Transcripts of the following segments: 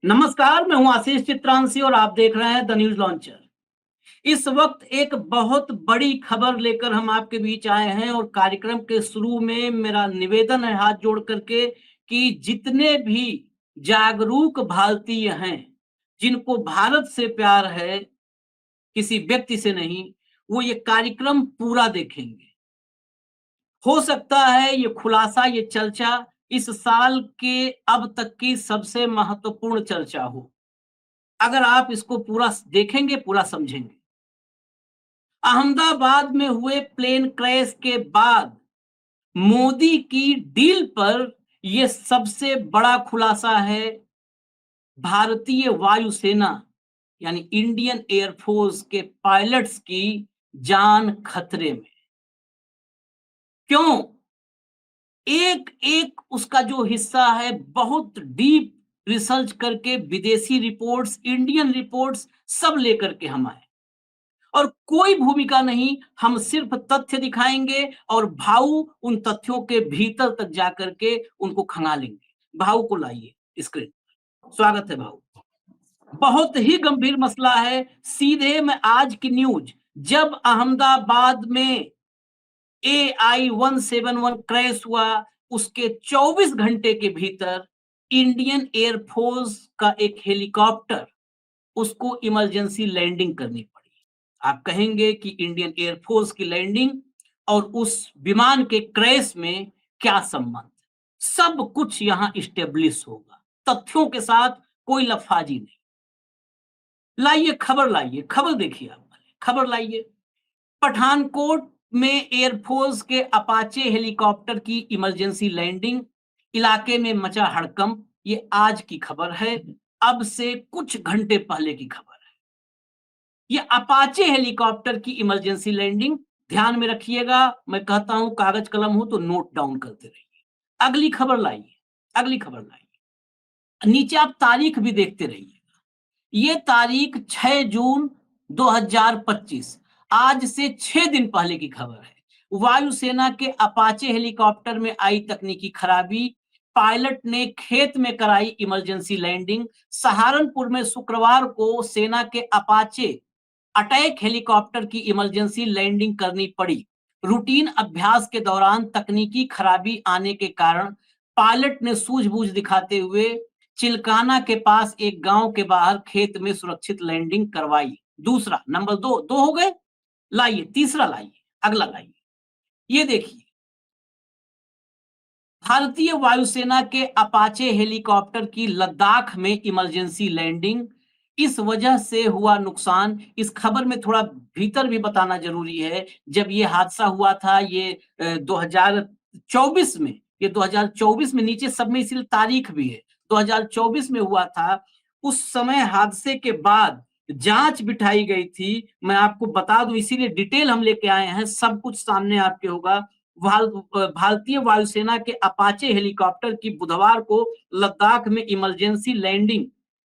नमस्कार, मैं हूं आशीष चित्रांशी और आप देख रहे हैं द न्यूज लॉन्चर। इस वक्त एक बहुत बड़ी खबर लेकर हम आपके बीच आए हैं और कार्यक्रम के शुरू में मेरा निवेदन है हाथ जोड़ करके कि जितने भी जागरूक भारतीय हैं, जिनको भारत से प्यार है, किसी व्यक्ति से नहीं, वो ये कार्यक्रम पूरा देखेंगे। हो सकता है ये खुलासा, ये चर्चा इस साल के अब तक की सबसे महत्वपूर्ण चर्चा हो। अगर आप इसको पूरा देखेंगे, पूरा समझेंगे। अहमदाबाद में हुए प्लेन क्रैश के बाद मोदी की डील पर यह सबसे बड़ा खुलासा है। भारतीय वायुसेना यानी इंडियन एयरफोर्स के पायलट्स की जान खतरे में। क्यों? एक एक उसका जो हिस्सा है बहुत डीप रिसर्च करके विदेशी रिपोर्ट्स, इंडियन रिपोर्ट्स सब लेकर के हम आए और कोई भूमिका नहीं, हम सिर्फ तथ्य दिखाएंगे और भाऊ उन तथ्यों के भीतर तक जाकर के उनको खंगालेंगे। भाऊ को लाइए स्क्रीन पर। स्वागत है भाऊ। बहुत ही गंभीर मसला है। सीधे मैं आज की न्यूज, जब अहमदाबाद में AI-171 क्रैश हुआ, उसके 24 घंटे के भीतर इंडियन एयरफोर्स का एक हेलीकॉप्टर, उसको इमरजेंसी लैंडिंग करनी पड़ी। आप कहेंगे कि इंडियन एयरफोर्स की लैंडिंग और उस विमान के क्रैश में क्या संबंध? सब कुछ यहां इस्टेब्लिश होगा, तथ्यों के साथ, कोई लफाजी नहीं। लाइए खबर, लाइए खबर, देखिए आप खबर लाइए। पठानकोट में एयरफोर्स के अपाचे हेलीकॉप्टर की इमरजेंसी लैंडिंग, इलाके में मचा हड़कंप। ये आज की खबर है, अब से कुछ घंटे पहले की खबर है। ये अपाचे हेलीकॉप्टर की इमरजेंसी लैंडिंग, ध्यान में रखिएगा। मैं कहता हूं कागज कलम हो तो नोट डाउन करते रहिए। अगली खबर लाइए, अगली खबर लाइए। नीचे आप तारीख भी देखते रहिए। ये तारीख 6 जून 2025, आज से 6 दिन पहले की खबर है। वायुसेना के अपाचे हेलीकॉप्टर में आई तकनीकी खराबी, पायलट ने खेत में कराई इमरजेंसी लैंडिंग। सहारनपुर में शुक्रवार को सेना के अपाचे अटैक हेलीकॉप्टर की इमरजेंसी लैंडिंग करनी पड़ी। रूटीन अभ्यास के दौरान तकनीकी खराबी आने के कारण पायलट ने सूझबूझ दिखाते हुए चिलकाना के पास एक गांव के बाहर खेत में सुरक्षित लैंडिंग करवाई। दूसरा, नंबर दो हो गए। लाइए तीसरा, लाइए अगला, लाइए। ये देखिए, भारतीय वायुसेना के अपाचे हेलीकॉप्टर की लद्दाख में इमरजेंसी लैंडिंग, इस वजह से हुआ नुकसान। इस खबर में थोड़ा भीतर भी बताना जरूरी है। जब ये हादसा हुआ था, ये 2024 में, ये 2024 में, नीचे सब में इसीलिए तारीख भी है, 2024 में हुआ था। उस समय हादसे के बाद जांच बिठाई गई थी। मैं आपको बता दूं, इसीलिए डिटेल हम लेके आए हैं, सब कुछ सामने आपके होगा। भारतीय वायुसेना के अपाचे हेलीकॉप्टर की बुधवार को लद्दाख में इमरजेंसी लैंडिंग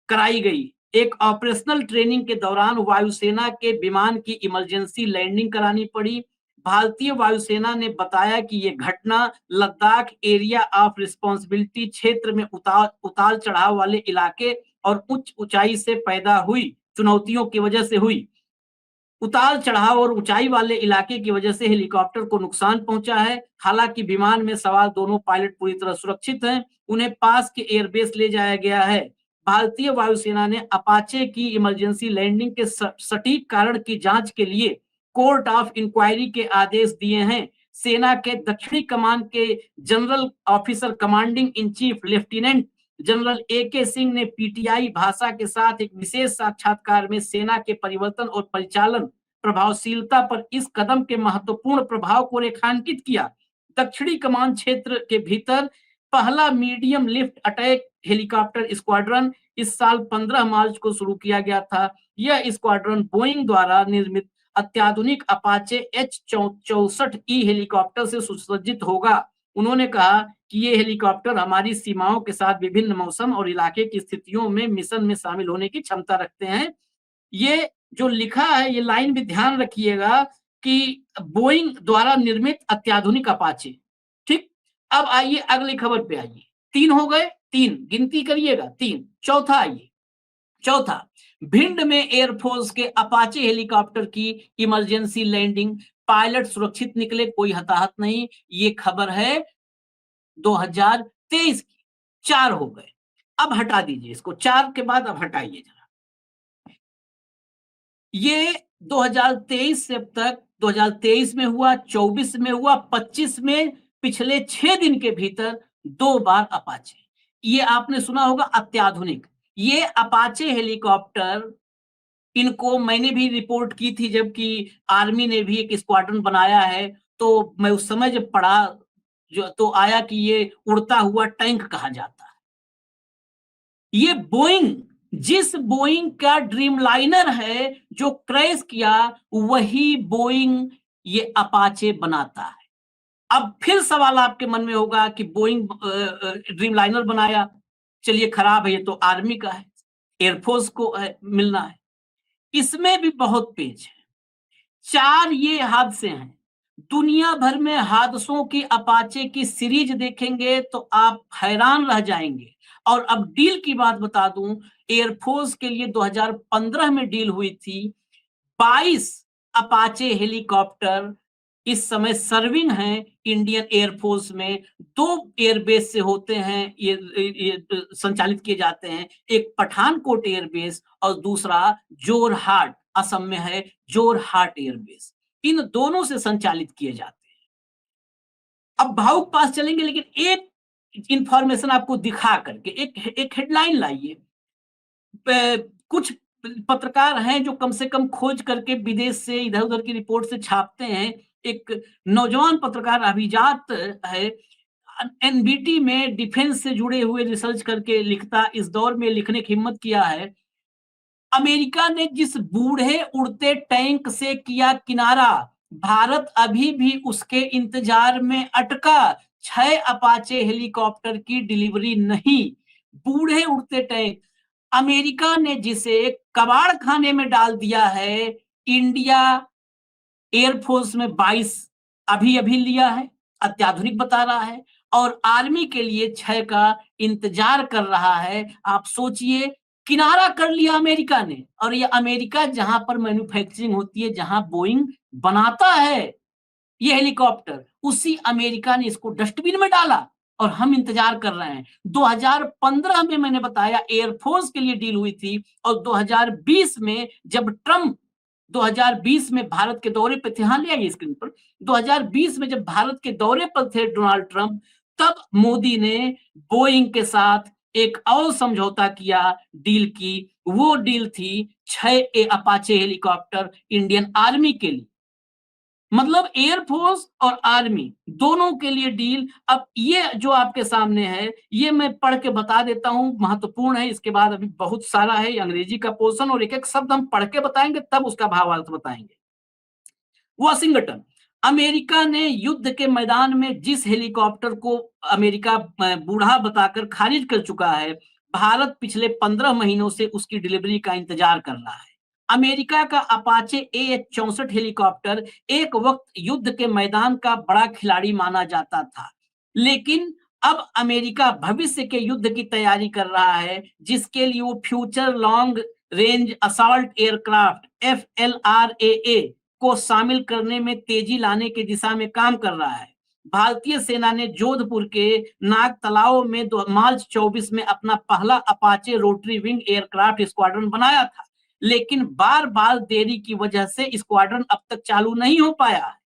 कराई गई। एक ऑपरेशनल ट्रेनिंग के दौरान वायुसेना के विमान की इमरजेंसी लैंडिंग करानी पड़ी। भारतीय वायुसेना ने बताया कि यह घटना लद्दाख एरिया ऑफ रिस्पॉन्सिबिलिटी क्षेत्र में उतार चढ़ाव वाले इलाके और उच्च ऊंचाई से पैदा हुई चुनौतियों की वजह से हुई। उतार चढ़ाव और ऊंचाई वाले इलाके की वजह से हेलीकॉप्टर को नुकसान पहुंचा है। हालांकि विमान में सवार दोनों पायलट पूरी तरह सुरक्षित हैं, उन्हें पास के एयरबेस ले जाया गया है। भारतीय वायुसेना ने अपाचे की इमरजेंसी लैंडिंग के सटीक कारण की जांच के लिए कोर्ट ऑफ इंक्वायरी के आदेश दिए हैं। सेना के दक्षिणी कमान के general officer commanding in chief lieutenant general AK Singh ने PTI भाषा के साथ एक विशेष साक्षात्कार में सेना के परिवर्तन और परिचालन प्रभावशीलता पर इस कदम के महत्वपूर्ण प्रभाव को रेखांकित किया। दक्षिणी कमान क्षेत्र के भीतर पहला medium lift attack helicopter squadron इस साल 15 मार्च को शुरू किया गया था। यह स्क्वाड्रन बोइंग द्वारा निर्मित अत्याधुनिक अपाचे H-64E हेलीकॉप्टर से सुसज्जित होगा। उन्होंने कहा कि ये हेलीकॉप्टर हमारी सीमाओं के साथ विभिन्न मौसम और इलाके की स्थितियों में मिशन में शामिल होने की क्षमता रखते हैं। ये जो लिखा है, ये लाइन भी ध्यान रखिएगा कि बोइंग द्वारा निर्मित अत्याधुनिक अपाचे। ठीक, अब आइए अगली खबर पे आइए। 3 हो गए, 3 गिनती करिएगा 3। चौथा आइए, चौथा, भिंड में एयरफोर्स के अपाचे हेलीकॉप्टर की इमरजेंसी लैंडिंग, पायलट सुरक्षित निकले, कोई हताहत नहीं। ये खबर है 2023 की। 4 हो गए। अब हटा दीजिए इसको, 4 के बाद अब हटाइए जरा। ये 2023 से अब तक 2023 में हुआ, 24 में हुआ, 25 में पिछले 6 दिन के भीतर 2 बार अपाचे। ये आपने सुना होगा अत्याधुनिक। ये अपाचे हेलीकॉप्टर, इनको मैंने भी रिपोर्ट की थी जबकि आर्मी ने भी एक स्क्वाड्रन बनाया है, तो मैं उस समय जब पढ़ा जो तो आया कि ये उड़ता हुआ टैंक कहा जाता है। ये बोइंग, जिस बोइंग का ड्रीमलाइनर है जो क्रैश किया, वही बोइंग ये अपाचे बनाता है। अब फिर सवाल आपके मन में होगा कि बोइंग ड्रीमलाइनर बनाया, चलिए खराब है, ये तो आर्मी का है, एयरफोर्स को मिलना है। इसमें भी बहुत पेच है। 4 ये हादसे हैं। दुनिया भर में हादसों की अपाचे की सीरीज देखेंगे तो आप हैरान रह जाएंगे। और अब डील की बात बता दूं, एयरफोर्स के लिए 2015 में डील हुई थी। 22 अपाचे हेलीकॉप्टर इस समय सर्विंग हैं इंडियन एयरफोर्स में। 2 एयरबेस से होते हैं, ये संचालित किए जाते हैं। एक पठानकोट एयरबेस और दूसरा जोरहाट, असम में है जोरहाट एयरबेस। इन दोनों से संचालित किए जाते हैं। अब भावुक पास चलेंगे, लेकिन एक इंफॉर्मेशन आपको दिखा करके एक हेडलाइन लाइए। कुछ पत्रकार हैं जो कम से कम खोज करके विदेश से इधर-उधर की रिपोर्ट से छापते हैं। एक नौजवान पत्रकार अभिजात है, एनबीटी में डिफेंस से जुड़े हुए रिसर्च करके लिखता, इस दौर में लिखने की हिम्मत किया है। अमेरिका ने जिस बूढ़े उड़ते टैंक से किया किनारा, भारत अभी भी उसके इंतजार में अटका। 6 अपाचे हेलीकॉप्टर की डिलीवरी नहीं। बूढ़े उड़ते टैंक, अमेरिका ने जिसे कबाड़ खाने में डाल दिया है, इंडिया एयरफोर्स में 22 अभी-अभी लिया है, अत्याधुनिक बता रहा है, और आर्मी के लिए 6 का इंतजार कर रहा है। आप सोचिए, किनारा कर लिया अमेरिका ने, और ये अमेरिका जहां पर मैन्युफैक्चरिंग होती है, जहां बोइंग बनाता है ये हेलीकॉप्टर, उसी अमेरिका ने इसको डस्टबिन में डाला और हम इंतजार कर रहे हैं। 2015 में मैंने बताया एयरफोर्स के लिए डील हुई थी, और 2020 में जब ट्रंप 2020 में भारत के दौरे पे थे, हाँ ले आइए स्क्रीन पर, 2020 में जब भारत के दौरे पर थे डोनाल्ड ट्रंप, तब मोदी ने बोइंग के साथ एक और समझौता किया, डील की। वो डील थी 6 अपाचे हेलीकॉप्टर इंडियन आर्मी के लिए। मतलब एयरफोर्स और आर्मी दोनों के लिए डील। अब ये जो आपके सामने है, ये मैं पढ़ के बता देता हूं, महत्वपूर्ण है। इसके बाद अभी बहुत सारा है अंग्रेजी का पोर्शन, और एक एक शब्द हम पढ़ के बताएंगे, तब उसका भावार्थ बताएंगे। वाशिंगटन, अमेरिका ने युद्ध के मैदान में जिस हेलीकॉप्टर को अमेरिका बूढ़ा बताकर खारिज कर चुका है, भारत पिछले 15 महीनों से उसकी डिलीवरी का इंतजार कर रहा है। अमेरिका का अपाचे AH-64 हेलीकॉप्टर एक वक्त युद्ध के मैदान का बड़ा खिलाड़ी माना जाता था, लेकिन अब अमेरिका भविष्य के युद्ध की तैयारी कर रहा है, जिसके लिए वो future long range assault aircraft FLRAA को शामिल करने में तेजी लाने की दिशा में काम कर रहा है। भारतीय सेना ने जोधपुर के नाग तालाब में मार्च 24 में अपना पहला Apache rotary wing aircraft squadron बनाया था, लेकिन बार-बार देरी की वजह से स्क्वाड्रन अब तक चालू नहीं हो पाया है।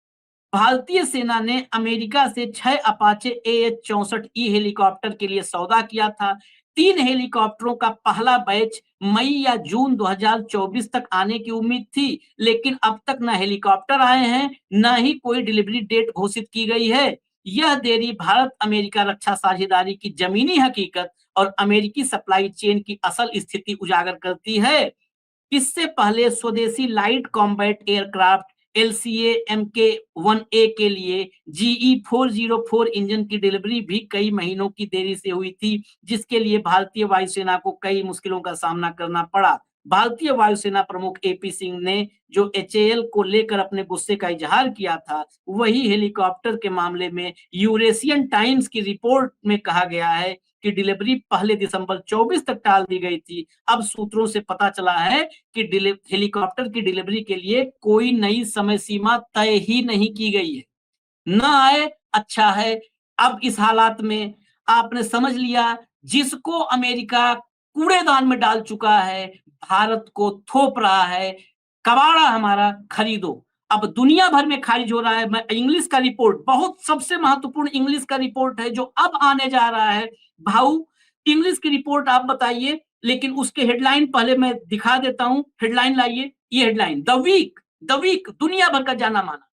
भारतीय सेना ने अमेरिका से 6 अपाचे AH-64E हेलीकॉप्टर के लिए सौदा किया था। 3 हेलीकॉप्टरों का पहला बैच मई या जून 2024 तक आने की उम्मीद थी, लेकिन अब तक न हेलीकॉप्टर आए हैं, न ही कोई डिलीवरी डेट घोषित की गई है। यह देरी भारत अमेरिका रक्षा साझेदारी की जमीनी हकीकत और अमेरिकी सप्लाई चेन की असल स्थिति उजागर करती है। इससे पहले स्वदेशी light combat aircraft LCA Mk-1A के लिए GE-404 इंजन की डिलीवरी भी कई महीनों की देरी से हुई थी, जिसके लिए भारतीय वायुसेना को कई मुश्किलों का सामना करना पड़ा। भारतीय वायुसेना प्रमुख एपी सिंह ने जो एचएएल को लेकर अपने गुस्से का इजहार किया था, वही हेलीकॉप्टर के मामले में यूरेशियन टाइम्स की रिपोर्ट में कहा गया है कि डिलीवरी पहले दिसंबर 24 तक टाल दी गई थी। अब सूत्रों से पता चला है कि हेलीकॉप्टर की डिलीवरी के लिए कोई नई समय सीमा तय ही नहीं की गई है। न आए अच्छा है। अब इस हालात में आपने समझ लिया, जिसको अमेरिका कूड़ेदान में डाल चुका है, भारत को थोप रहा है, कबाड़ा हमारा खरीदो। अब दुनिया भर में खारिज हो रहा है। मैं इंग्लिश का रिपोर्ट, बहुत सबसे महत्वपूर्ण इंग्लिश का रिपोर्ट है जो अब आने जा रहा है। भाऊ, इंग्लिश की रिपोर्ट आप बताइए, लेकिन उसके हेडलाइन पहले मैं दिखा देता हूं। हेडलाइन लाइए, ये हेडलाइन, द वीक दुनिया भर का जाना माना,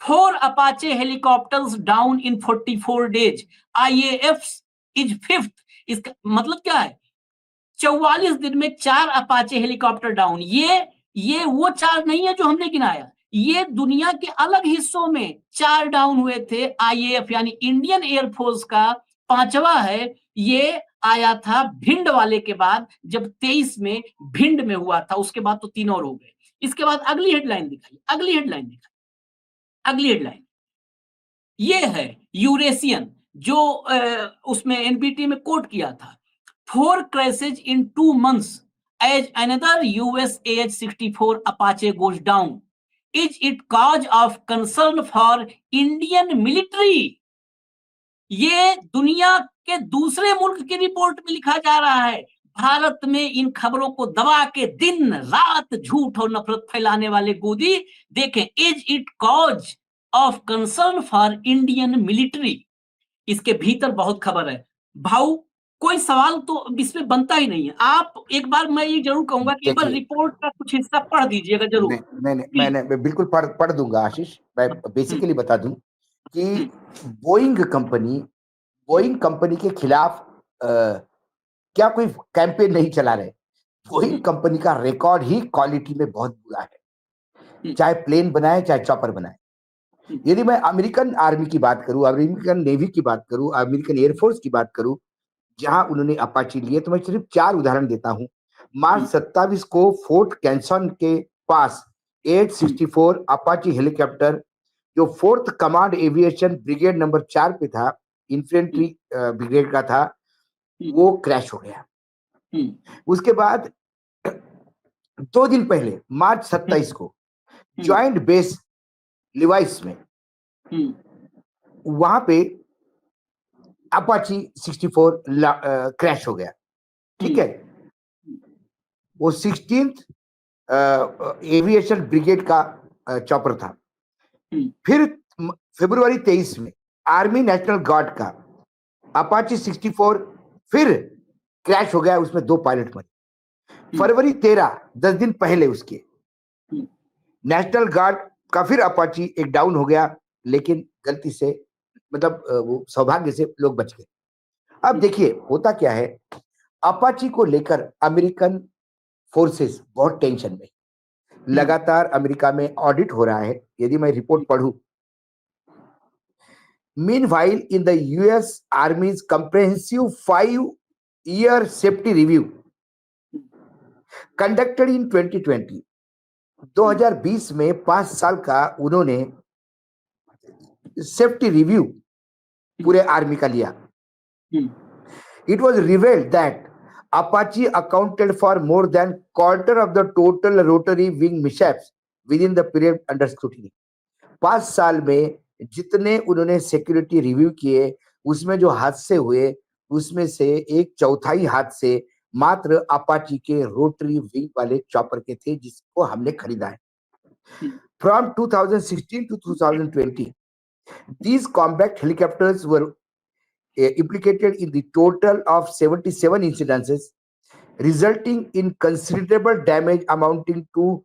4 Apache helicopters down in 44 days. IAF is fifth. इसका मतलब क्या है? 44 दिन में 4 अपाचे हेलीकॉप्टर डाउन। ये वो 4 नहीं है जो हमने गिनाया, ये दुनिया के अलग हिस्सों में 4 डाउन हुए थे। आईएएफ यानी इंडियन एयरफोर्स का 5वां है। ये आया था भिंड वाले के बाद, जब 23 में भिंड में हुआ था, उसके बाद तो 3 और हो गए। इसके बाद अगली हेडलाइन दिखाई, अगली हेडलाइन ये है यूरेशियन, जो उसमें एनबीटी में कोट किया था। 4 crashes in 2 months as another US AH-64 Apache goes down. Is it cause of concern for Indian military? ये दुनिया के दूसरे मुल्क की रिपोर्ट में लिखा जा रहा है। भारत में इन खबरों को दबा के दिन रात झूठ और नफरत फैलाने वाले गोदी देखें। Is it cause of concern for Indian military, इसके भीतर बहुत खबर है। भाऊ, कोई सवाल तो इसमें बनता ही नहीं है। आप एक बार, मैं ये जरूर कहूंगा कि एक बार रिपोर्ट का कुछ हिस्सा पढ़ दीजिएगा जरूर। मैंने बिल्कुल पढ़ दूंगा आशीष। मैं बेसिकली बता दूं कि बोइंग कंपनी के खिलाफ क्या कोई कैंपेन नहीं चला रहे। बोइंग कंपनी का रिकॉर्ड ही क्वालिटी में बहुत बुरा है, चाहे प्लेन बनाए चाहे चॉपर बनाए। यदि मैं अमेरिकन आर्मी की बात करूं, अमेरिकन नेवी की बात करूं, अमेरिकन एयरफोर्स की बात करूं, जहां उन्होंने अपाची लिए, तो मैं सिर्फ 4 उदाहरण देता हूं। मार्च 27 को फोर्ट कैंसन के पास 864 अपाची हेलीकॉप्टर, जो 4th command aviation brigade number 4 पे था, इन्फेंट्री ब्रिगेड का था, वो क्रैश हो गया। उसके बाद 2 दिन पहले मार्च 27 को ज्वाइंट बेस लिवाइस में, वहां पे अपाची 64 क्रैश हो गया। ठीक है, वो 16th एविएशन ब्रिगेड का चॉपर था। फिर फरवरी 23 में आर्मी नेशनल गार्ड का अपाची 64 फिर क्रैश हो गया, उसमें 2 पायलट मरे। फरवरी 13, 10 दिन पहले उसके, नेशनल गार्ड का फिर अपाची एक डाउन हो गया, लेकिन गलती से, मतलब वो सौभाग्य से लोग बच गए। अब देखिए होता क्या है, अपाची को लेकर अमेरिकन फोर्सेस बहुत टेंशन में। लगातार अमेरिका में ऑडिट हो रहा है। यदि मैं रिपोर्ट पढ़ूं, meanwhile in the US आर्मीज comprehensive 5-year safety review conducted in 2020, 2020 में 5 साल का उन्होंने सेफ्टी रिव्यू पूरे आर्मी का लिया। It was revealed that Apache accounted for more than quarter of the total rotary wing mishaps within the period under scrutiny. 5 साल में जितने उन्होंने सिक्योरिटी रिव्यू किए, उसमें जो हादसे हुए, उसमें से 1/4 हादसे मात्र अपाची के रोटरी विंग वाले चॉपर के थे, जिसको हमने खरीदा है। From 2016 to 2020, these combat helicopters were implicated in the total of 77 incidences, resulting in considerable damage amounting to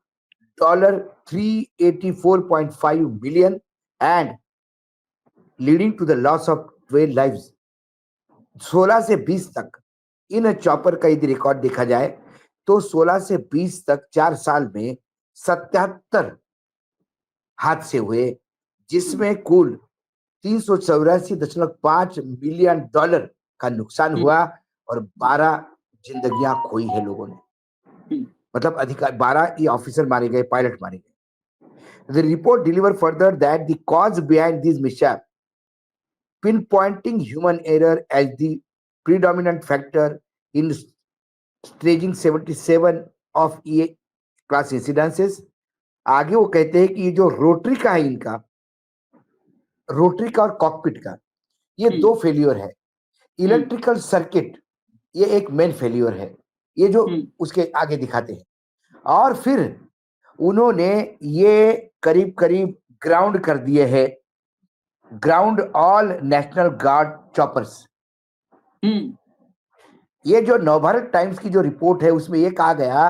$384.5 million and leading to the loss of 12 lives. 16 से 20 तक इन चॉपर का यदि रिकॉर्ड देखा जाए तो 16 से 20 तक 4 साल में 77 हादसे हुए, जिसमें कुल $384.5 मिलियन का नुकसान हुआ और 12 जिंदगियां खोई है लोगों ने। मतलब अधिकारी 12 ये ऑफिसर मारे गए, पायलट मारे गए। The report deliver further that the cause behind this mishap, pinpointing human error as the predominant factor in staging 77 of E class incidences। आगे वो कहते हैं कि ये जो रोटरी का है, इनका रोटरी का और कॉकपिट का, ये दो फेल्योर है। इलेक्ट्रिकल सर्किट ये एक मेन फेल्योर है, ये जो उसके आगे दिखाते हैं। और फिर उन्होंने ये करीब करीब ग्राउंड कर दिए हैं, ground all national guard choppers. ये जो नवभारत टाइम्स की जो रिपोर्ट है उसमें ये कहा गया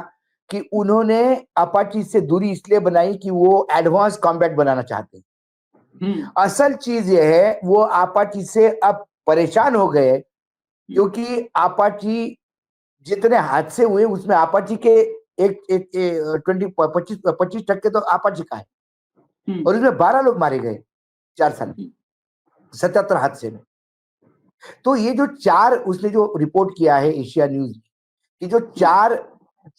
कि उन्होंने अपाची से दूरी इसलिए बनाई कि वो एडवांस कॉम्बैट बनाना चाहते हैं। असल चीज ये है, वो अपाची से अब परेशान हो गए क्योंकि अपाची जितने हादसे हुए उसमें अपाची के एक 25% तो अपाची का है, और उसमें 12 लोग मारे गए 4 साल में, 77 हादसे में। तो ये जो 4 उसने जो रिपोर्ट किया है एशिया न्यूज कि जो 4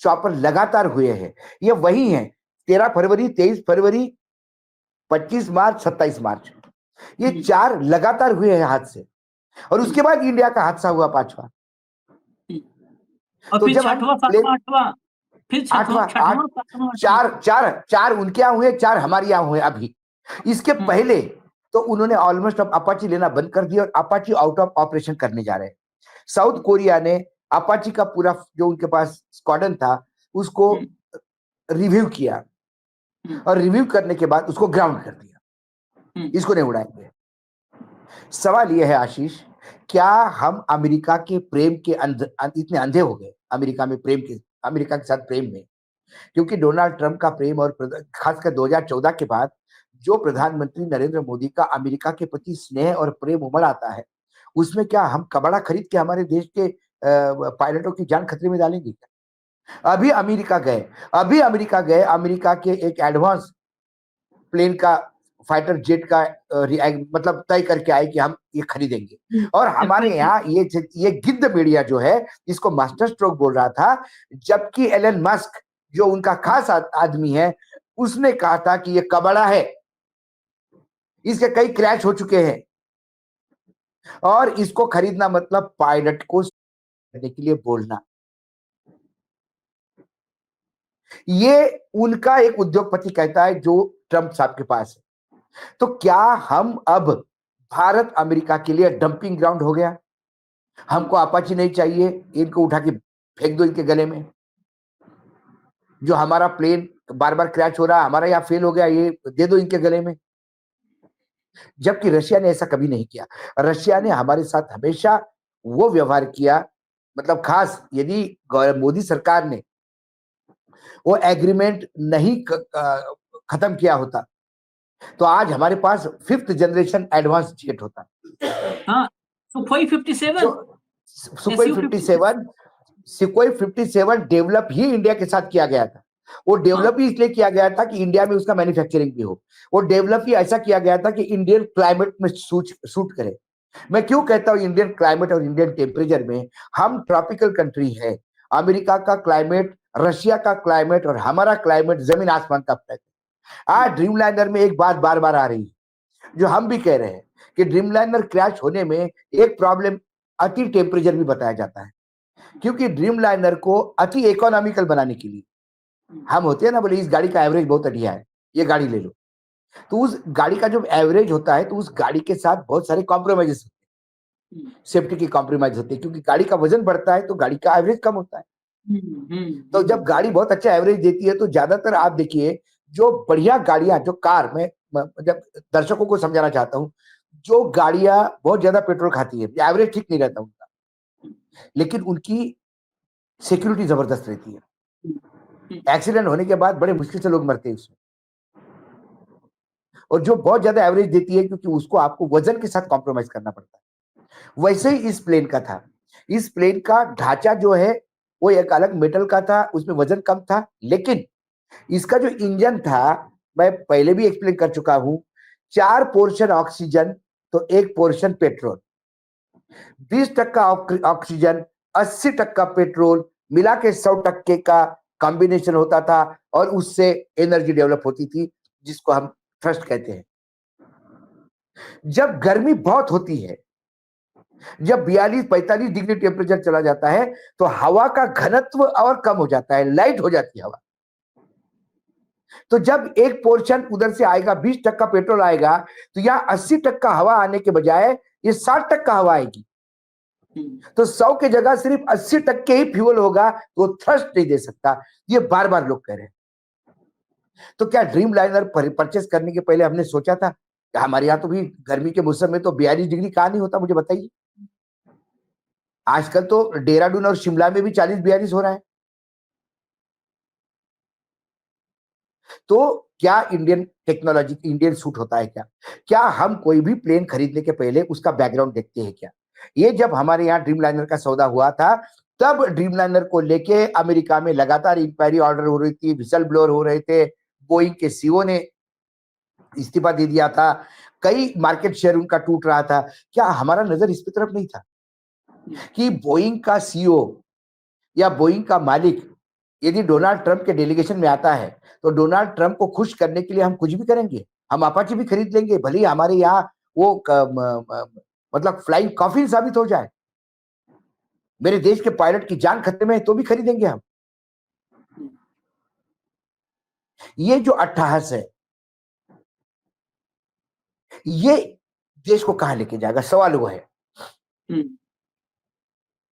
चॉपर लगातार हुए हैं, ये वही हैं 13 फरवरी, 23 फरवरी, 25 मार्च, 27 मार्च, ये 4 लगातार हुए हैं हादसे। और उसके बाद इंडिया का हादसा हुआ 5वां। और तो फिर जब 6वां, 7वां, 8वां, फिर 8वां, 6वां, 7वां, 4 उनके यहाँ हुए, 4 हमारे यहाँ हुए अभी। इसके पहले तो उन्होंने ऑलमोस्ट अब अपाची लेना बंद कर दिया और अपाची आउट ऑफ ऑपरेशन करने जा रहे हैं। साउथ कोरिया ने अपाची का पूरा जो उनके पास स्क्वाड्रन था उसको रिव्यू किया, और रिव्यू करने के बाद उसको ग्राउंड कर दिया, इसको नहीं उड़ाएंगे। सवाल यह है आशीष, क्या हम अमेरिका के प्रेम के इतने अंधे हो गए अमेरिका में प्रेम के, अमेरिका के साथ प्रेम में? क्योंकि डोनाल्ड ट्रंप का प्रेम और खासकर 2014 के बाद जो प्रधानमंत्री नरेंद्र मोदी का अमेरिका के प्रति स्नेह और प्रेम उमड़ आता है, उसमें क्या हम कबाड़ा खरीद के हमारे देश के पायलटों की जान खतरे में डालेंगे क्या? अभी अमेरिका गए, अमेरिका के एक एडवांस प्लेन का, फाइटर जेट का मतलब तय करके आए कि हम ये खरीदेंगे। और हमारे यहाँ ये गिद्ध मीडिया जो है इसको मास्टर स्ट्रोक बोल रहा था, जबकि एलन मस्क जो उनका खास आदमी है उसने कहा था कि ये कबाड़ा है, इसके कई क्रैश हो चुके हैं, और इसको खरीदना मतलब पायलट को करने के लिए बोलना। ये उनका एक उद्योगपति कहता है जो ट्रंप साहब के पास है। तो क्या हम अब भारत अमेरिका के लिए डंपिंग ग्राउंड हो गया? हमको अपाची नहीं चाहिए, इनको उठा के फेंक दो इनके गले में। जो हमारा प्लेन बार बार क्रैश हो रहा, हमारा यहाँ फेल हो गया, ये दे दो इनके गले में। जबकि रशिया ने ऐसा कभी नहीं किया। रशिया ने हमारे साथ हमेशा वो व्यवहार किया, मतलब खास यदि मोदी सरकार ने वो एग्रीमेंट नहीं खत्म किया होता तो आज हमारे पास 5th जनरेशन एडवांस जेट होता। हाँ, सुखोई 57, सुखोई 57 डेवलप ही इंडिया के साथ किया गया था। वो डेवलप ही इसलिए किया गया था कि इंडिया में उसका मैन्युफैक्चरिंग भी हो। वो डेवलप ही ऐसा किया गया था कि इंडियन क्लाइमेट में सूट करे। मैं क्यों कहता हूँ इंडियन क्लाइमेट और इंडियन टेम्परेचर में? हम ट्रॉपिकल कंट्री है। अमेरिका का क्लाइमेट, रशिया का क्लाइमेट और हमारा क्लाइमेट जमीन आसमान का फर्क है। आज ड्रीमलाइनर में एक बात बार बार आ रही है जो हम भी कह रहे हैं कि ड्रीमलाइनर क्रैश होने में एक प्रॉब्लम अति टेम्परेचर भी बताया जाता है, क्योंकि ड्रीमलाइनर को अति इकोनॉमिकल बनाने के लिए हम होते हैं ना, बोले इस गाड़ी का एवरेज बहुत बढ़िया है, ये गाड़ी ले लो। तो उस गाड़ी का जो एवरेज होता है तो उस गाड़ी के साथ बहुत सारे कॉम्प्रोमाइजेस होते हैं, सेफ्टी की कॉम्प्रोमाइज होती है, क्योंकि गाड़ी का वजन बढ़ता है तो गाड़ी का एवरेज कम होता है। तो जब गाड़ी बहुत अच्छा एवरेज देती है तो ज्यादातर आप देखिए जो बढ़िया गाड़ियां, जो कार में, जब दर्शकों को समझाना चाहता हूं, जो गाड़ियां बहुत ज्यादा पेट्रोल खाती है, एवरेज ठीक नहीं रहता उनका, लेकिन उनकी सिक्योरिटी जबरदस्त रहती है। एक्सीडेंट होने के बाद बड़े मुश्किल से लोग मरते हैं उसमें। और जो बहुत ज्यादा एवरेज देती है क्योंकि उसको आपको वजन के साथ कॉम्प्रोमाइज करना पड़ता है। वैसे ही इस प्लेन का था। इस प्लेन का ढांचा जो है वो एक अलग मेटल का था, उसमें वजन कम था, लेकिन इसका जो इंजन था, मैं पहले भी एक्सप्लेन कर चुका हूं, 4 पोर्शन ऑक्सीजन तो 1 पोर्शन पेट्रोल, 20% ऑक्सीजन, 80% पेट्रोल, मिला के 100% का कॉम्बिनेशन होता था और उससे एनर्जी डेवलप होती थी, जिसको हम थ्रस्ट कहते हैं। जब गर्मी बहुत होती है, जब 42-45 डिग्री टेम्परेचर चला जाता है, तो हवा का घनत्व और कम हो जाता है, लाइट हो जाती है हवा। तो जब एक पोर्शन उधर से आएगा, 20% पेट्रोल आएगा, तो यहाँ 80% हवा आने के बजाय ये 60% हवा आएगी। तो 100 की जगह सिर्फ 80% ही फ्यूल होगा, तो वो थ्रस्ट नहीं दे सकता। ये बार बार लोग कह रहे हैं। तो क्या ड्रीम लाइनर परचेस करने के पहले हमने सोचा था? हमारे यहाँ तो भी गर्मी के मौसम में तो 42 डिग्री कहाँ नहीं होता, मुझे बताइए। आजकल तो देहरादून और शिमला में भी 40-42 हो रहा है। तो क्या इंडियन टेक्नोलॉजी, इंडियन सूट होता है क्या? क्या हम कोई भी प्लेन खरीदने के पहले उसका बैकग्राउंड देखते हैं क्या? ये जब हमारे यहाँ ड्रीम लाइनर का सौदा हुआ था, तब ड्रीम लाइनर को लेके अमेरिका में लगातार इंक्वायरी ऑर्डर हो रही थी, विसल ब्लोअर हो रहे थे। बोइंग के सीईओ ने इस्तीफा दे दिया था, कई मार्केट शेयर उनका टूट रहा था। क्या हमारा नजर इस तरफ नहीं था कि बोइंग का सीईओ या बोइंग का मालिक यदि डोनाल्ड ट्रंप के डेलीगेशन में आता है, तो डोनाल्ड ट्रंप को खुश करने के लिए हम कुछ भी करेंगे। हम अपाची भी खरीद लेंगे, भले ही हमारे यहाँ वो मतलब फ्लाइंग कॉफिन साबित हो जाए, मेरे देश के पायलट की जान खतरे में है, तो भी खरीदेंगे हम। ये जो अट्टहास है, ये देश को कहां लेके जाएगा, सवाल वो है।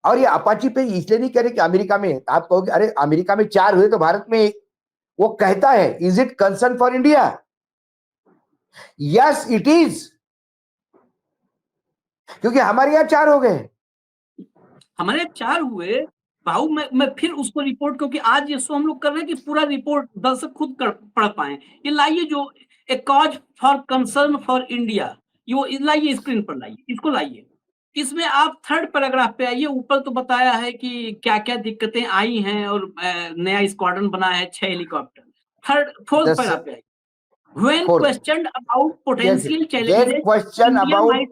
और ये अपाची पे इसलिए नहीं कह रहे कि अमेरिका में, आप कहोगे अरे अमेरिका में 4 हुए तो भारत में वो कहता है, is it concern for India? Yes it is, क्योंकि हमारे यहाँ 4 हो गए। हमारे 4 हुए भाऊ। मैं फिर उसको रिपोर्ट, क्योंकि आज ये शो हम लोग कर रहे हैं कि पूरा रिपोर्ट दर्शक खुद पढ़ पाए। ये लाइए, जो a cause for concern for India, ये लाइए, स्क्रीन पर लाइए, इसको लाइए। इसमें आप 3rd पैराग्राफ पे आइए। ऊपर तो बताया है कि क्या क्या दिक्कतें आई हैं और नया स्क्वाड्रन बना है 6 हेलीकॉप्टर। 4th पैराग्राफ पे आइए। When questioned about potential challenges, when questioned India about might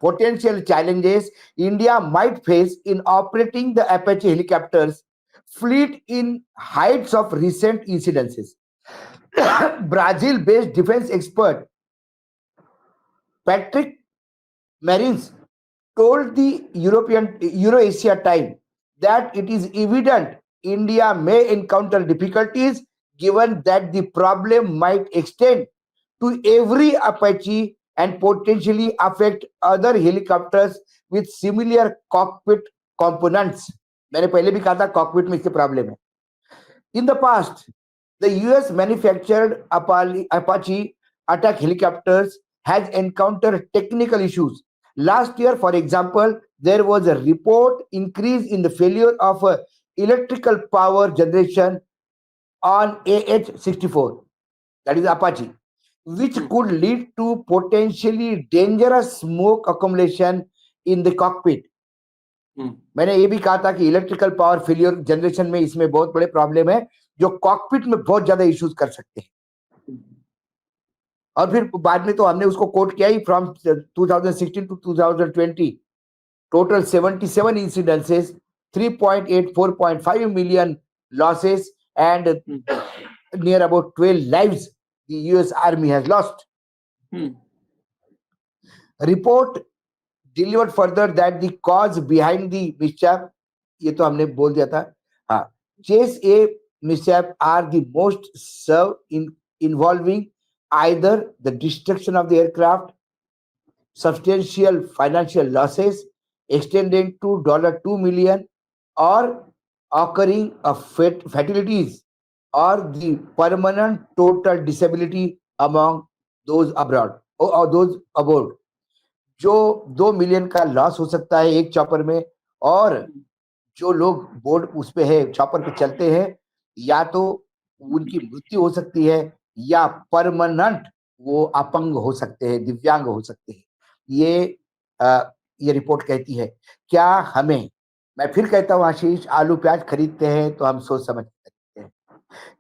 potential challenges India might face in operating the Apache helicopters fleet in heights of recent incidences, Brazil-based defense expert Patrick Marins told the Eurasia Times that it is evident India may encounter difficulties, given that the problem might extend to every Apache and potentially affect other helicopters with similar cockpit components. मैंने पहले भी कहा था cockpit में इसके problem है। In the past, the US manufactured Apache attack helicopters has encountered technical issues. Last year, for example, there was a report increase in the failure of electrical power generation on AH-64, that is Apache, which could lead to potentially dangerous smoke accumulation in the cockpit. मैंने ये भी कहा था कि electrical power failure generation में इसमें बहुत बड़े प्रॉब्लम है, जो कॉकपिट में बहुत ज्यादा इश्यूज कर सकते हैं। और फिर बाद में तो हमने उसको कोट किया ही, from 2016 to 2020 total 77 incidences, 3.8-4.5 million losses, and near about 12 lives the US Army has lost. Report delivered further that the cause behind the mishap, ये तो हमने बोल दिया था, हाँ, chase a mishap are the most serve in involving either the destruction of the aircraft, substantial financial losses extending to $2 million, or occurring of fatalities or the permanent total disability among those abroad or those aboard. जो 2 million का loss हो सकता है एक chopper में, और जो लोग बोर्ड उस पे है, चॉपर पे चलते हैं, या तो उनकी मृत्यु हो सकती है या परमानेंट वो अपंग हो सकते हैं, दिव्यांग हो सकते हैं। ये रिपोर्ट कहती है। क्या हमें, मैं फिर कहता हूं आशीष, आलू प्याज खरीदते हैं तो हम सोच समझ खरीदते हैं।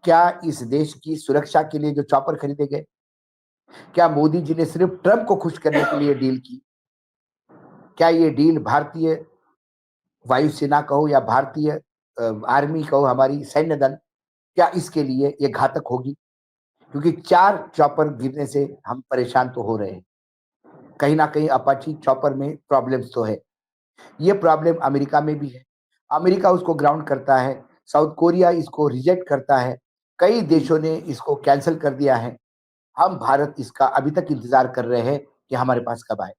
क्या इस देश की सुरक्षा के लिए जो चॉपर खरीदे गए, क्या मोदी जी ने सिर्फ ट्रंप को खुश करने के लिए डील की? क्या ये डील भारतीय वायुसेना का हो या भारतीय आर्मी कहो, हमारी सैन्य दल, क्या इसके लिए ये घातक होगी? क्योंकि 4 चॉपर गिरने से हम परेशान तो हो रहे हैं। कहीं न कहीं अपाची चॉपर में प्रॉब्लम्स तो है। ये प्रॉब्लम अमेरिका में भी है। अमेरिका उसको ग्राउंड करता है, साउथ कोरिया इसको रिजेक्ट करता है, कई देशों ने इसको कैंसल कर दिया है। हम भारत इसका अभी तक इंतज़ार कर रहे हैं कि हमारे पास कब आए।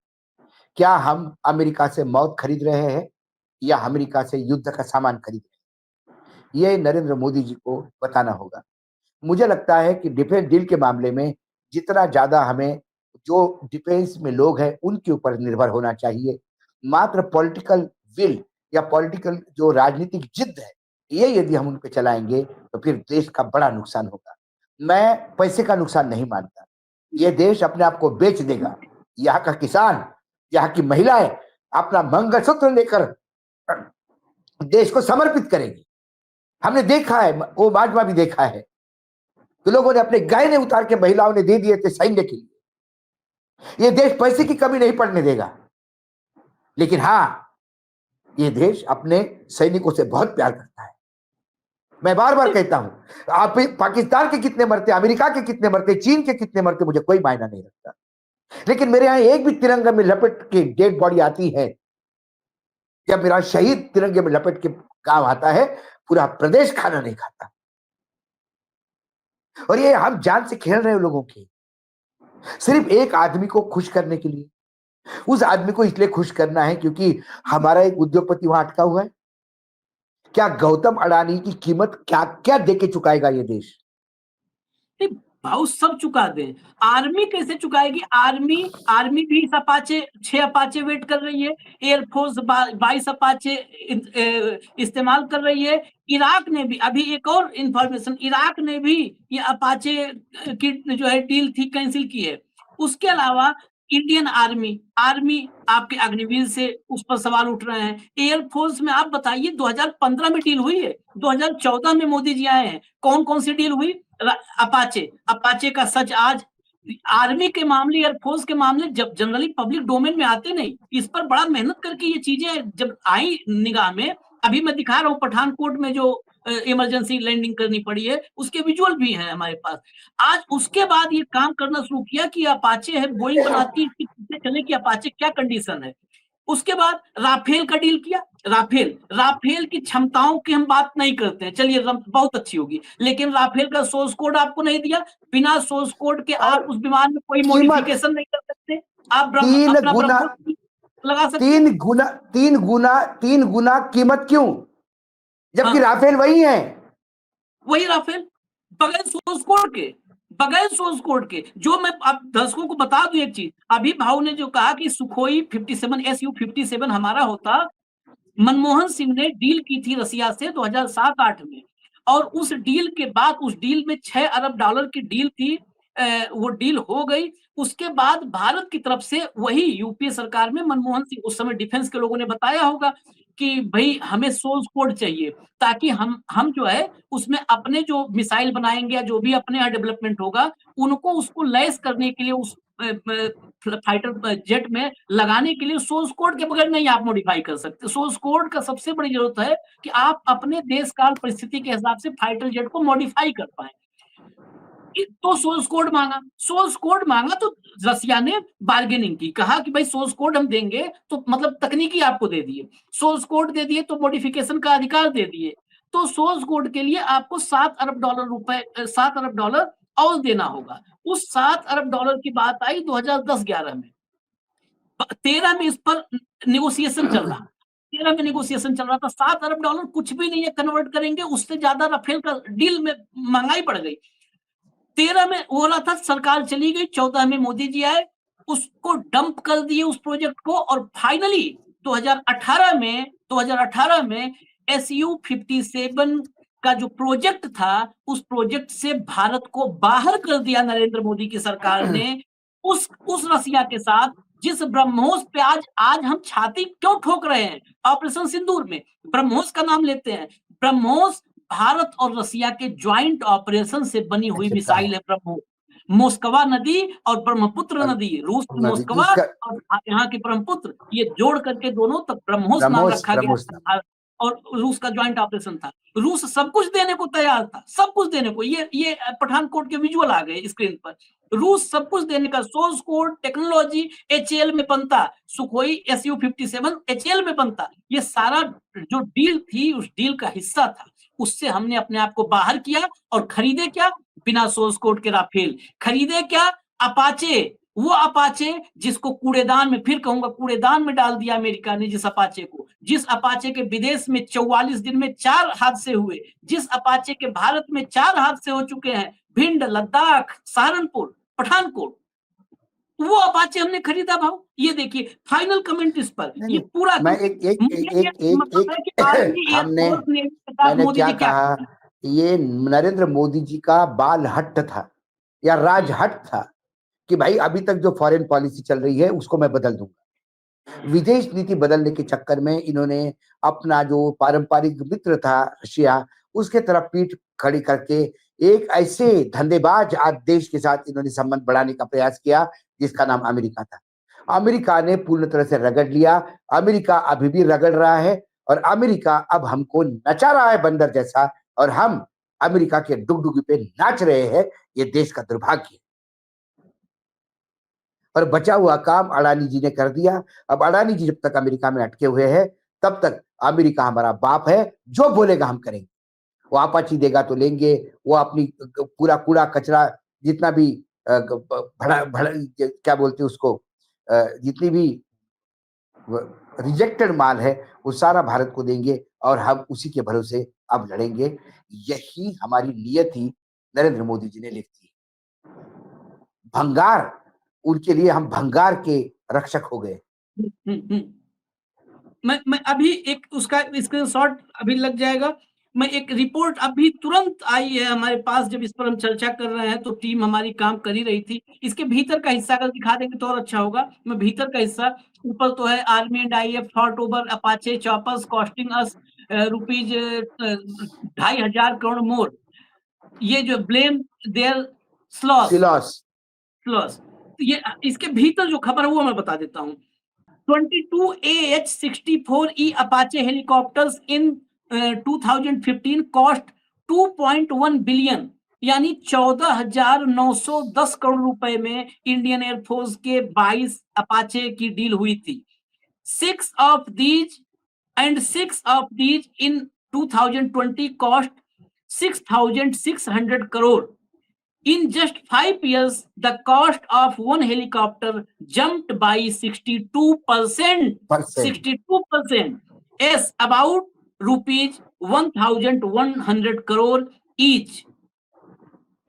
क्या हम अमेरिका से मौत खरीद रहे हैं या अमेरिका से युद्ध का सामान खरीद रहे हैं? ये नरेंद्र मोदी जी को बताना होगा। मुझे लगता है कि डिफेंस डील के मामले में जितना ज़्यादा हमें जो डिफेंस में लोग हैं, उनके ऊपर निर्भर होना चाहिए। मात्र पॉलिटिकल विल या पॉलिटिकल जो राजनीतिक जिद है, ये यदि हम उन पे चलाएँगे, तो फिर देश का बड़ा नुकसान होगा। मैं पैसे का नुकसान नहीं मानता। ये देश अपने आप को बेच देगा। यहाँ का किसान, यहाँ की महिलाएँ अपना मंगलसूत्र लेकर देश को समर्पित करेंगी। हमने देखा है, वो माजमा भी देखा है। तो लोगों ने अपने गहने उतार के महिलाओं ने दे दिए थे सैन्य के लिए। ये देश पैसे की कमी नहीं पड़ने देगा। लेकिन हाँ, ये देश अपने सैनिकों से बहुत प्यार करता है। मैं बार-बार कहता हूं, आप पाकिस्तान के कितने मरते, अमेरिका के कितने मरते, चीन के कितने मरते, मुझे कोई मायना नहीं रखता। लेकिन मेरे यहां एक भी तिरंगा में लपेट के डेड बॉडी आती है, जब मेरा शहीद तिरंगे में लपेट के गांव आता है, पूरा प्रदेश खाना नहीं खाता। और ये हम जान से खेल रहे हैं लोगों की, सिर्फ एक आदमी को खुश करने के लिए। उस आदमी को इसलिए खुश करना है क्योंकि हमारा एक उद्योगपति वहां अटका हुआ है। क्या गौतम अडानी की कीमत क्या क्या दे के चुकाएगा ये देश? नहीं, भाव सब चुका दें। आर्मी कैसे चुकाएगी? आर्मी आर्मी भी इस अपाचे 6 अपाचे वेट कर रही है, एयरफोर्स 22 अपाचे इस्तेमाल कर रही है। इराक ने भी, अभी एक और इंफॉर्मेशन, इराक ने भी ये अपाचे की जो है डील थी कैंसिल की है। उसके अलावा इंडियन आर्मी आर्मी आपके अग्निवीर से उस पर सवाल उठ रहे हैं। एयरफोर्स में आप बताइए, 2015 में डील हुई है, 2014 में मोदी जी आए हैं, कौन कौन सी डील हुई? अपाचे अपाचे का सच आज आर्मी के मामले, एयरफोर्स के मामले जब जनरली पब्लिक डोमेन में आते नहीं, इस पर बड़ा मेहनत करके ये चीजें जब आई निगाह में, अभी मैं दिखा रहा हूँ पठानकोट में जो इमरजेंसी लैंडिंग करनी पड़ी है, उसके विजुअल भी हैं हमारे पास। आज उसके बाद ये काम करना शुरू किया कि अपाचे है, बोइंग बनाती है, इसके पीछे चले कि अपाचे क्या कंडीशन है। उसके बाद राफेल का डील किया। राफेल की क्षमताओं की हम बात नहीं करते हैं, चलिए बहुत अच्छी होगी, लेकिन राफेल का सोर्स कोड आपको नहीं दिया। बिना सोर्स कोड के आप उस विमान में कोई मॉडिफिकेशन नहीं कर सकते। आप अपना ब्रह्मोस लगा सकते। 3 गुना कीमत क्यों, जबकि राफेल वही है? वही राफेल बगैर सोर्स कोड के, बगैर सोर्स कोड के। जो मैं आप दर्शकों को बता दूं एक चीज, अभी भाव ने जो कहा कि सुखोई 57 Su-57 हमारा होता, मनमोहन सिंह ने डील की थी रसिया से 2007-8 में, और उस डील के बाद, उस डील में $6 अरब की डील थी, वो डील हो गई। उसके बाद भारत की तरफ से वही यूपीए सरकार में मनमोहन सिंह, उस समय डिफेंस के लोगों ने बताया होगा कि भाई हमें सोर्स कोड चाहिए, ताकि हम जो है उसमें अपने जो मिसाइल बनाएंगे या जो भी अपने यहाँ डेवलपमेंट होगा, उनको उसको लैस करने के लिए उस फाइटर जेट में लगाने के लिए सोर्स कोड के बगैर नहीं आप मॉडिफाई कर सकते। सोर्स कोड का सबसे बड़ी जरूरत है कि आप अपने देश काल परिस्थिति के हिसाब से फाइटर जेट को मॉडिफाई कर पाए। तो सोर्स कोड मांगा तो रसिया ने बार्गेनिंग की, कहा कि भाई सोर्स कोड हम देंगे, तो मतलब तकनीकी आपको दे दिए, सोर्स कोड दे दिए तो मॉडिफिकेशन का अधिकार दे दिए। तो सोर्स कोड के लिए आपको $7 अरब और देना होगा। उस $7 अरब की बात आई 2010-11 में। 13 में इस पर नेगोशिएशन चल रहा, 13 में नेगोशिएशन चल रहा था। $7 अरब कुछ भी नहीं है, कन्वर्ट करेंगे, उससे ज्यादा राफेल का डील में महंगाई बढ़ गई। 13 में हो रहा था, सरकार चली गई, 14 में मोदी जी आए, उसको डंप कर दिए उस प्रोजेक्ट को, और फाइनली 2018 में Su-57 का जो प्रोजेक्ट था, उस प्रोजेक्ट से भारत को बाहर कर दिया नरेंद्र मोदी की सरकार ने। उस रसिया के साथ जिस ब्रह्मोस पे आज हम छाती क्यों ठोक रहे हैं, ऑपरेशन सिंदूर में ब्रह्मोस का नाम लेते हैं। ब्रह्मोस भारत और रसिया के ज्वाइंट ऑपरेशन से बनी हुई मिसाइल है ब्रह्मोस। मोस्कवा नदी और ब्रह्मपुत्र नदी, रूस की मोस्कवा और यहाँ के ब्रह्मपुत्र, ये जोड़ करके दोनों तक ब्रह्मोस नाम रखा गया। और रूस का ज्वाइंट ऑपरेशन था। रूस सब कुछ देने को तैयार था, सब कुछ देने को। ये पठानकोट के विजुअल आ गए स्क्रीन पर। रूस सब कुछ देने का, सोर्स कोड, टेक्नोलॉजी एचएएल में बनता, सुखोई SU-57 एचएएल में बनता। ये सारा जो डील थी उस डील का हिस्सा था। उससे हमने अपने आप को बाहर किया और खरीदे क्या? बिना सोर्स कोड के राफेल। खरीदे क्या? अपाचे। वो अपाचे जिसको कूड़ेदान में, फिर कहूंगा कूड़ेदान में डाल दिया अमेरिका ने। जिस अपाचे को, जिस अपाचे के विदेश में 44 दिन में 4 हादसे हुए, जिस अपाचे के भारत में 4 हादसे हो चुके हैं, भिंड, लद्दाख, सहारनपुर, पठानकोट, वो अपाचे हमने खरीदा भाव। ये देखिए फाइनल कमेंट इस पर। नहीं ये नहीं, पूरा मैं एक एक एक एक मतलब है कि एक आर्मी, हमने एयरफोर्स, नेवी के साथ मैंने मोदी क्या जी क्या कहा, ये नरेंद्र मोदी जी का बाल हट्ट था या राज हट था कि भाई अभी तक जो फॉरेन पॉलिसी चल रही है उसको मैं बदल दूंगा। विदेश नीति बदलने के चक्कर में इन्होंने अपना जो पारंपरिक मित्र था रशिया, उसके तरफ पीठ खड़ी करके एक ऐसे धंधेबाज आज देश के साथ इन्होंने संबंध बढ़ाने का प्रयास किया जिसका नाम अमेरिका था। अमेरिका ने पूर्ण तरह से रगड़ लिया, अमेरिका अभी भी रगड़ रहा है और अमेरिका अब हमको नचा रहा है बंदर जैसा, और हम अमेरिका के डुगडुगी पे नाच रहे हैं। ये देश का दुर्भाग्य है। और बचा हुआ काम अडानी जी ने कर दिया। अब अडानी जी जब तक अमेरिका में अटके हुए हैं तब तक अमेरिका हमारा बाप है, जो बोलेगा हम करेंगे। वो अपाची देगा तो लेंगे, वो अपनी पूरा कूड़ा कचरा जितना भी भड़ा भड़ा क्या बोलते हैं उसको, जितनी भी रिजेक्टेड माल है वो सारा भारत को देंगे और हम उसी के भरोसे अब लड़ेंगे। यही हमारी नियति नरेंद्र मोदी जी ने लिख दी। भंगार, उनके लिए हम भंगार के रक्षक हो गए। मैं अभी एक उसका स्क्रीनशॉट अभी लग जाएगा। मैं एक रिपोर्ट अभी तुरंत आई है हमारे पास, जब इस पर हम चर्चा कर रहे हैं तो टीम हमारी काम कर ही रही थी। इसके भीतर का हिस्सा अगर दिखा देंगे तो और अच्छा होगा। मैं भीतर का हिस्सा, ऊपर तो है army and IAF thought over Apache choppers costing us rupees 2,500 crore more. ये जो ब्लेम देयर स्लॉस सिलॉस स्लॉस, ये इसके भीतर जो खबर है वो मैं बता देता हूँ। 22 AH-64E Apache helicopters in 2015 cost 2.1 billion, यानी 14,910 करोड़ रुपए में इंडियन एयरफोर्स के 22 अपाचे की डील हुई थी। 6 of these in 2020 cost 6,600 crore. In just 5 years, the cost of one helicopter jumped by 62%. 62%. Yes, about rupees 1,100 crore each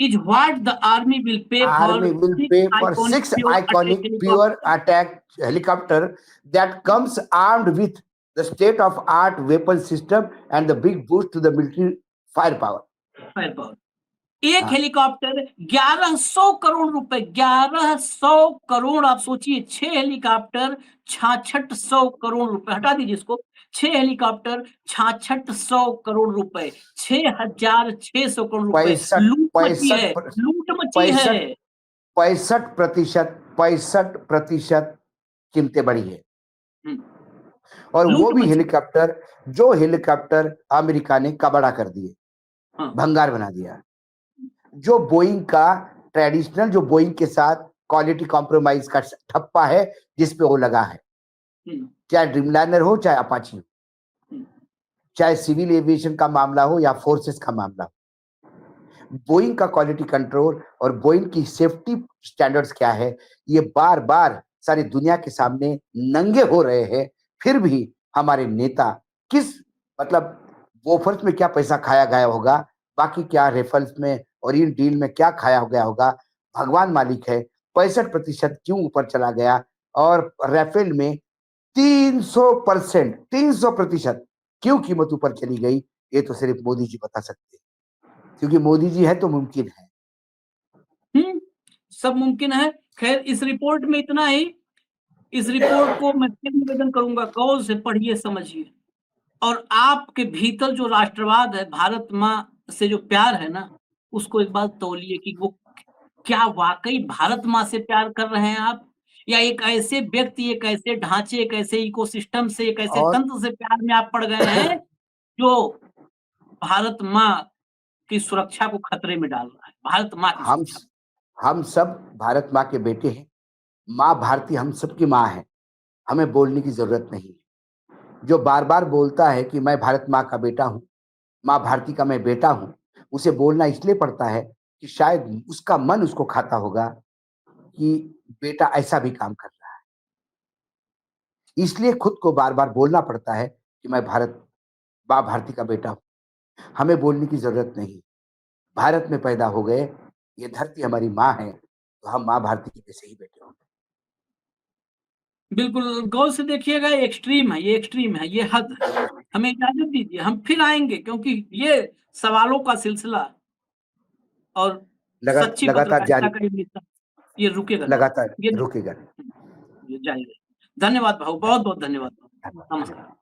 is what the army will pay Army for will pay for 6 pure attack iconic pure attack helicopter that comes armed with the state of art weapon system and the big boost to the military firepower. एक helicopter 1100 crore रुपए, 1100 करोड़। आप सोचिए, 6 helicopter 6600 crore रुपए, हटा दीजिए इसको, 6 helicopter 6600 crore रुपए, 6,600 करोड़ रुपए लूट मची है, लूट मची है। 65% कीमतें बढ़ी है। और वो भी हेलीकॉप्टर, जो हेलीकॉप्टर अमेरिका ने कबाड़ा कर दिए, भंगार बना दिया। जो बोइंग का ट्रेडिशनल, जो बोइंग के साथ क्वालिटी कॉम्प्रोमाइज का ठप्पा है जिसपे वो लगा है, चाहे ड्रीमलाइनर हो चाहे अपाची हो, चाहे सिविल एविएशन का मामला हो या फोर्सेस का मामला हो, बोइंग का क्वालिटी कंट्रोल और बोइंग की सेफ्टी स्टैंडर्ड्स क्या है, ये बार बार सारी दुनिया के सामने नंगे हो रहे हैं। फिर भी हमारे नेता किस, मतलब वोफर्स में क्या पैसा खाया गया होगा, बाकी क्या रेफल्स में और इन डील में क्या खाया गया होगा, भगवान मालिक है। 65% क्यों ऊपर चला गया, और राफेल में 300% क्यों कीमत ऊपर चली गई, ये तो सिर्फ मोदी जी बता सकते हैं, क्योंकि मोदी जी है तो मुमकिन है। सब मुमकिन है। खैर, इस रिपोर्ट में इतना ही। इस रिपोर्ट को मैं निवेदन करूंगा, गौर से पढ़िए, समझिए, और आपके भीतर जो राष्ट्रवाद है, भारत माँ से जो प्यार है ना, उसको एक बार तौलिए कि वो क्या वाकई भारत माँ से प्यार कर रहे हैं आप, या एक ऐसे व्यक्ति, एक ऐसे ढांचे, एक ऐसे इकोसिस्टम से, एक ऐसे तंत्र से प्यार में आप पड़ गए हैं जो भारत माँ की सुरक्षा को खतरे में डाल रहा है, भारत माँ की हम सुरक्षा। हम सब भारत माँ के बेटे हैं। माँ भारती हम सबकी माँ है। हमें बोलने की जरूरत नहीं है। जो बार-बार बोलता है कि मैं भारत माँ का बेटा हूँ, माँ भारती का मैं बेटा हूँ, उसे बोलना इसलिए पड़ता है कि शायद उसका मन उसको खाता होगा कि बेटा ऐसा भी काम कर रहा है। इसलिए खुद को बार-बार बोलना पड़ता है कि मैं माँ भारती का बेटा हूँ। हमें बोलने की जरूरत नहीं। भारत में पैदा हो गए, ये धरती हमारी माँ है, तो हम माँ भारती के जैसे ही बेटे होंगे। बिल्कुल, गौर से देखिएगा, ये एक्सट्रीम है, ये हद है। हमें इजाज़त दीजिए, हम फिर आएँगे, क्योंकि ये सवालों का सिलसिला और सच्ची लगातार पत्रकारिता जारी, का ये मिशन, ये रुकेगा नहीं, लगातार ये नहीं। रुकेगा नहीं। ये जारी रहेगा। धन्यवाद भाऊ, बहुत-बहुत धन्यवाद। धन्यवाद, नमस्कार। धन्यवाद।